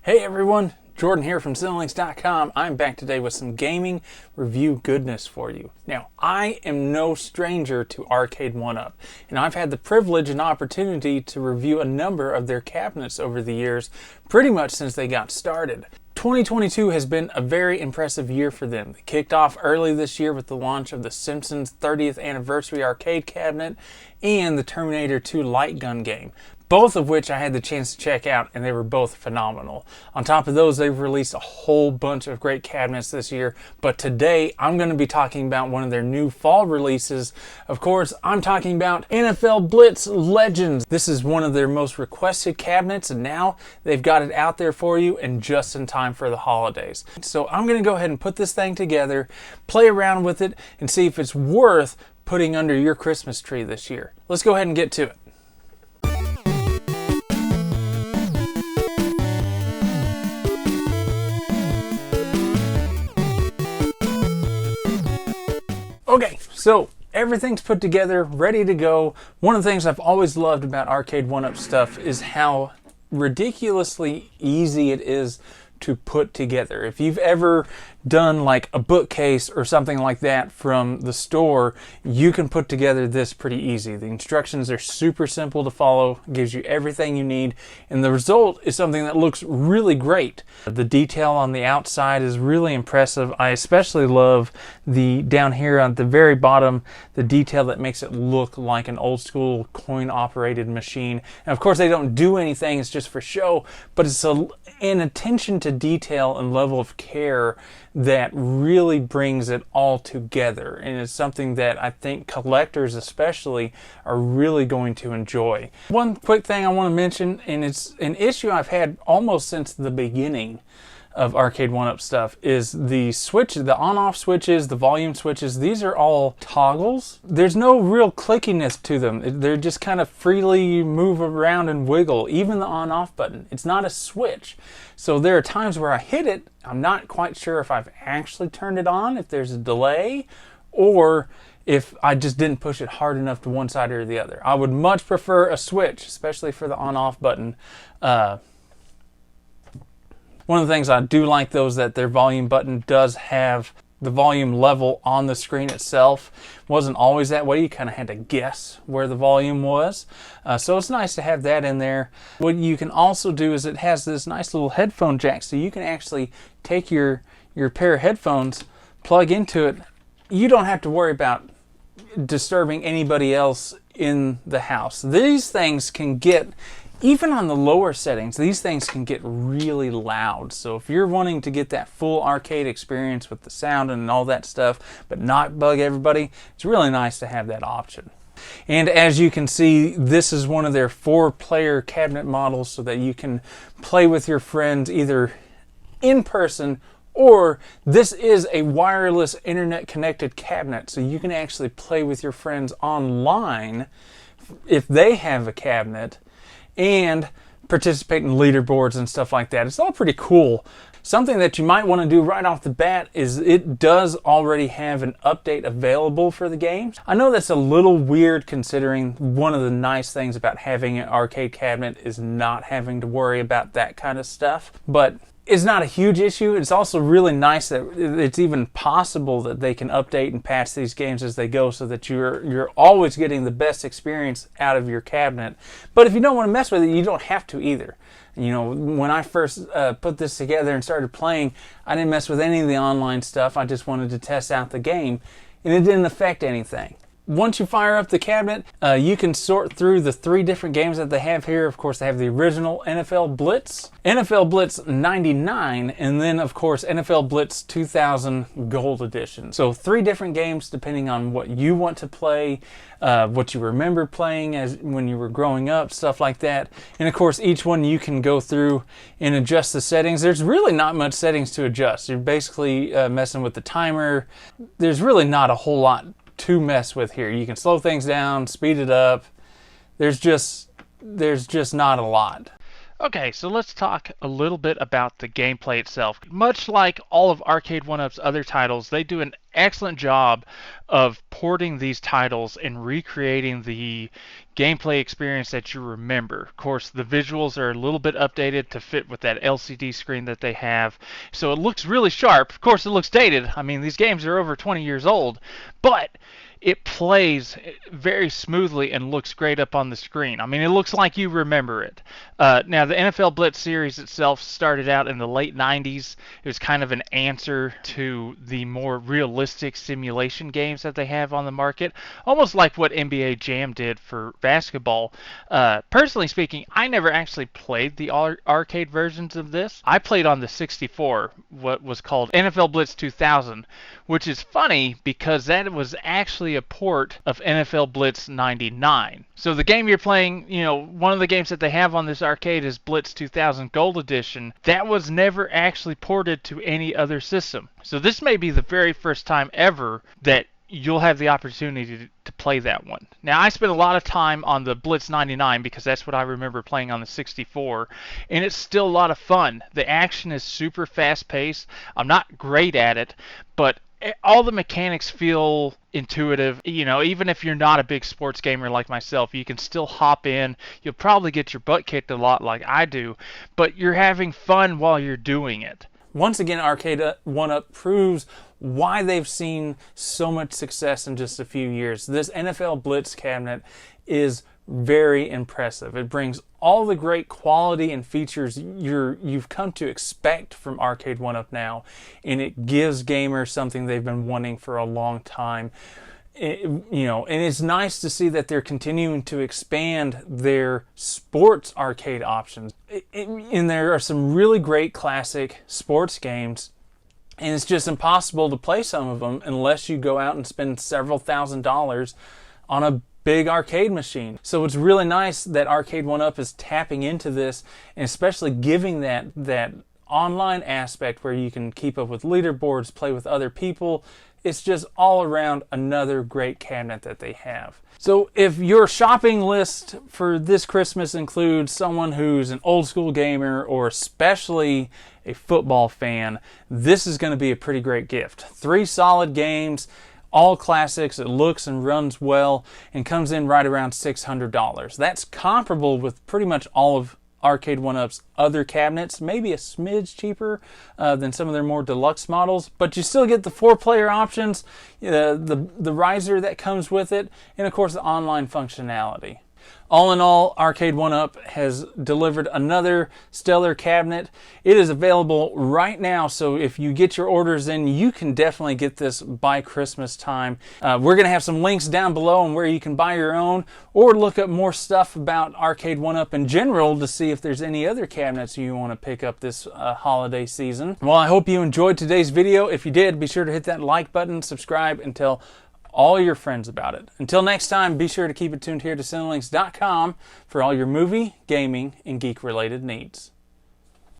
Hey everyone, Jordan here from Cinelinx.com. I'm back today with some gaming review goodness for you. Now, I am no stranger to Arcade1Up, and I've had the privilege and opportunity to review a number of their cabinets over the years, pretty much since they got started. 2022 has been a very impressive year for them. They kicked off early this year with the launch of the Simpsons 30th Anniversary Arcade Cabinet and the Terminator 2 Light Gun game, both of which I had the chance to check out, and they were both phenomenal. On top of those, they've released a whole bunch of great cabinets this year, but today I'm going to be talking about one of their new fall releases. Of course, I'm talking about NFL Blitz Legends. This is one of their most requested cabinets, and now they've got it out there for you and just in time for the holidays. So I'm going to go ahead and put this thing together, play around with it, and see if it's worth putting under your Christmas tree this year. Let's go ahead and get to it. Okay, so everything's put together, ready to go. One of the things I've always loved about Arcade1Up stuff is how ridiculously easy it is to put together. If you've ever done like a bookcase or something like that from the store, you can put together this pretty easy. The instructions are super simple to follow, gives you everything you need, and the result is something that looks really great. The detail on the outside is really impressive. I especially love the down here on the very bottom, the detail that makes it look like an old school coin operated machine. And of course they don't do anything, it's just for show, but it's an attention to detail and level of care that really brings it all together, and it's something that I think collectors especially are really going to enjoy. One quick thing I want to mention, and it's an issue I've had almost since the beginning of Arcade1Up stuff, is the switch, the on-off switches, the volume switches. These are all toggles. There's no real clickiness to them. They're just kind of freely move around and wiggle. Even the on-off button, it's not a switch. So there are times where I hit it, I'm not quite sure if I've actually turned it on, if there's a delay, or if I just didn't push it hard enough to one side or the other. I would much prefer a switch, especially for the on-off button. One of the things I do like, though, is that their volume button does have the volume level on the screen itself. It wasn't always that way. You kind of had to guess where the volume was. So it's nice to have that in there. What you can also do is it has this nice little headphone jack, so you can actually take your pair of headphones, plug into it. You don't have to worry about disturbing anybody else in the house. These things can get, even on the lower settings, these things can get really loud. So if you're wanting to get that full arcade experience with the sound and all that stuff, but not bug everybody, it's really nice to have that option. And as you can see, this is one of their 4-player cabinet models, so that you can play with your friends either in person, or this is a wireless internet connected cabinet, so you can actually play with your friends online if they have a cabinet and participate in leaderboards and stuff like that. It's all pretty cool. Something that you might want to do right off the bat is it does already have an update available for the game. I know that's a little weird, considering one of the nice things about having an arcade cabinet is not having to worry about that kind of stuff, but it's not a huge issue. It's also really nice that it's even possible that they can update and patch these games as they go, so that you're always getting the best experience out of your cabinet. But if you don't want to mess with it, you don't have to either. You know, when I first put this together and started playing, I didn't mess with any of the online stuff. I just wanted to test out the game, and it didn't affect anything. Once you fire up the cabinet, you can sort through the 3 different games that they have here. Of course, they have the original NFL Blitz, NFL Blitz 99, and then, of course, NFL Blitz 2000 Gold Edition. So 3 different games depending on what you want to play, what you remember playing as when you were growing up, stuff like that. And, of course, each one you can go through and adjust the settings. There's really not much settings to adjust. You're basically messing with the timer. There's really not a whole lot to mess with here. You can slow things down, speed it up. There's just not a lot. Okay, so let's talk a little bit about the gameplay itself. Much like all of Arcade1Up's other titles, they do an excellent job of porting these titles and recreating the gameplay experience that you remember. Of course, the visuals are a little bit updated to fit with that LCD screen that they have, so it looks really sharp. Of course, it looks dated. I mean, these games are over 20 years old, but it plays very smoothly and looks great up on the screen. I mean, it looks like you remember it. Now, the NFL Blitz series itself started out in the late 90s. It was kind of an answer to the more realistic simulation games that they have on the market, almost like what NBA Jam did for basketball. Personally speaking, I never actually played the arcade versions of this. I played on the 64, what was called NFL Blitz 2000, which is funny because that was actually a port of NFL Blitz 99. So the game you're playing, one of the games that they have on this arcade is Blitz 2000 Gold Edition. That was never actually ported to any other system. So this may be the very first time ever that you'll have the opportunity to play that one. Now, I spent a lot of time on the Blitz 99 because that's what I remember playing on the 64, and it's still a lot of fun. The action is super fast-paced. I'm not great at it, but all the mechanics feel intuitive. Even if you're not a big sports gamer like myself, you can still hop in. You'll probably get your butt kicked a lot like I do, but you're having fun while you're doing it. Once again, Arcade1Up proves why they've seen so much success in just a few years. This NFL Blitz cabinet is very impressive. It brings all the great quality and features you've come to expect from Arcade1Up now, and it gives gamers something they've been wanting for a long time. And it's nice to see that they're continuing to expand their sports arcade options. And there are some really great classic sports games, and it's just impossible to play some of them unless you go out and spend several $1,000s on a big arcade machine. So it's really nice that Arcade1Up is tapping into this, and especially giving that online aspect where you can keep up with leaderboards, play with other people. It's just all around another great cabinet that they have. So if your shopping list for this Christmas includes someone who's an old school gamer or especially a football fan, this is going to be a pretty great gift. 3 solid games, all classics. It looks and runs well and comes in right around $600. That's comparable with pretty much all of Arcade1Up's other cabinets, maybe a smidge cheaper than some of their more deluxe models, but you still get the 4-player options, the riser that comes with it, and of course the online functionality. All in all, Arcade1Up has delivered another stellar cabinet. It is available right now, so if you get your orders in, you can definitely get this by Christmas time. We're going to have some links down below on where you can buy your own, or look up more stuff about Arcade1Up in general to see if there's any other cabinets you want to pick up this holiday season. Well, I hope you enjoyed today's video. If you did, be sure to hit that like button, subscribe, and tell all your friends about it. Until next time, be sure to keep it tuned here to Cinelinx.com for all your movie, gaming, and geek-related needs.